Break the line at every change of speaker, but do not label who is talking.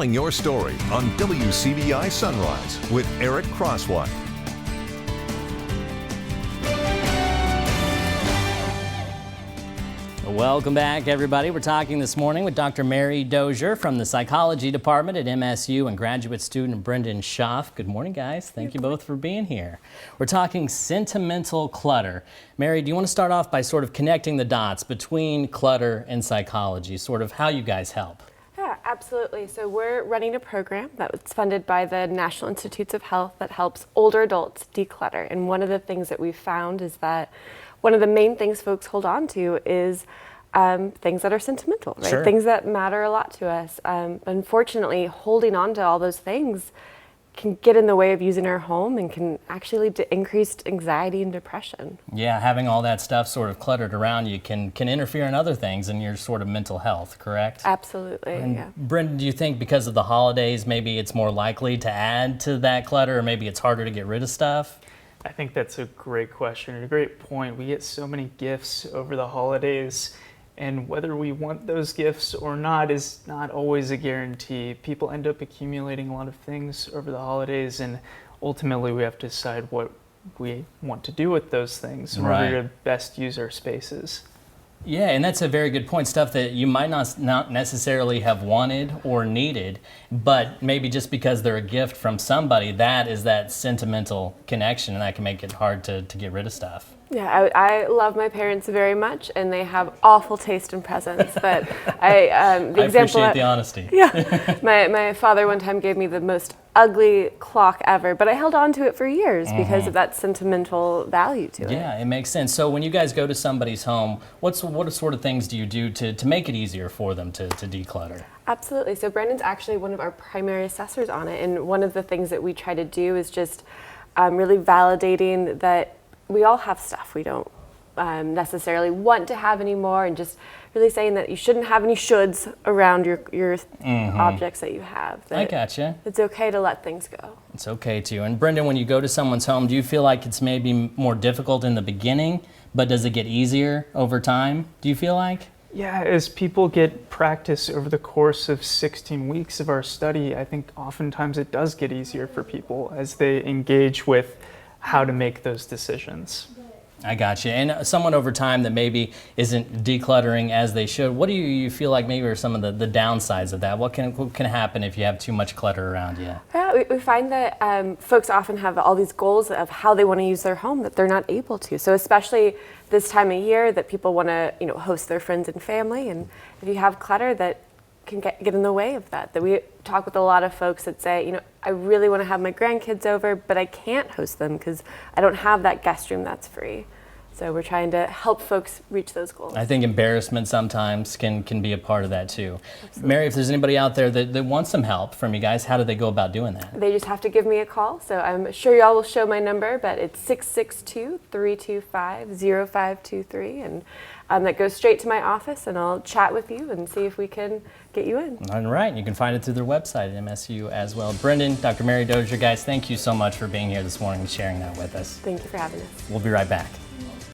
Telling your story on WCBI Sunrise with Eric Crosswhite.
Welcome back, everybody. We're talking this morning with Dr. Mary Dozier from the Psychology Department at MSU and graduate student Branden Schaff. Good morning, guys. Thank you both for being here. We're talking sentimental clutter. Mary, do you want to start off by sort of connecting the dots between clutter and psychology, sort of how you guys help?
Yeah, absolutely. So we're running a program that was funded by the National Institutes of Health that helps older adults declutter. And one of the things that we've found is that one of the main things folks hold on to is things that are sentimental, right?
Sure.
Things that matter a lot to us. Unfortunately, holding on to all those things can get in the way of using our home and can actually lead to increased anxiety and depression.
Yeah, having all that stuff sort of cluttered around you can interfere in other things in your sort of mental health, correct?
Absolutely, yeah.
Brenden, do you think because of the holidays, maybe it's more likely to add to that clutter, or maybe it's harder to get rid of stuff?
I think that's a great question and a great point. We get so many gifts over the holidays, and whether we want those gifts or not is not always a guarantee. People end up accumulating a lot of things over the holidays, and ultimately we have to decide what we want to do with those things in order to best use our spaces.
Yeah, and that's a very good point. Stuff that you might not necessarily have wanted or needed, but maybe just because they're a gift from somebody, that is that sentimental connection, and that can make it hard to get rid of stuff.
Yeah, I love my parents very much, and they have awful taste in presents. But I
appreciate the honesty.
Yeah, my father one time gave me the most ugly clock ever, but I held on to it for years because of that sentimental value to it.
Yeah, it makes sense. So when you guys go to somebody's home, what sort of things do you do to make it easier for them to declutter?
Absolutely. So Branden's actually one of our primary assessors on it, and one of the things that we try to do is just really validating that we all have stuff we don't necessarily want to have anymore, and just really saying that you shouldn't have any shoulds around your objects that you have.
I gotcha.
It's okay to let things go.
It's okay to. And Brenden, when you go to someone's home, do you feel like it's maybe more difficult in the beginning, but does it get easier over time, do you feel like?
Yeah, as people get practice over the course of 16 weeks of our study, I think oftentimes it does get easier for people as they engage with how to make those decisions.
I got you. And someone over time that maybe isn't decluttering as they should, what do you feel like maybe are some of the downsides of that? What can happen if you have too much clutter around you?
Yeah, we find that folks often have all these goals of how they want to use their home that they're not able to. So especially this time of year that people want to host their friends and family, and if you have clutter that can get in the way of that we talk with a lot of folks that say, I really want to have my grandkids over, but I can't host them because I don't have that guest room that's free. So we're trying to help folks reach those goals.
I think embarrassment sometimes can be a part of that too.
Absolutely.
Mary, if there's anybody out there that wants some help from you guys, how do they go about doing that?
They just have to give me a call. So I'm sure y'all will show my number, but it's 662-325-0523. And that goes straight to my office, and I'll chat with you and see if we can get you in.
All right, you can find it through their website at MSU as well. Brenden, Dr. Mary Dozier, guys, thank you so much for being here this morning and sharing that with us.
Thank you for having us.
We'll be right back.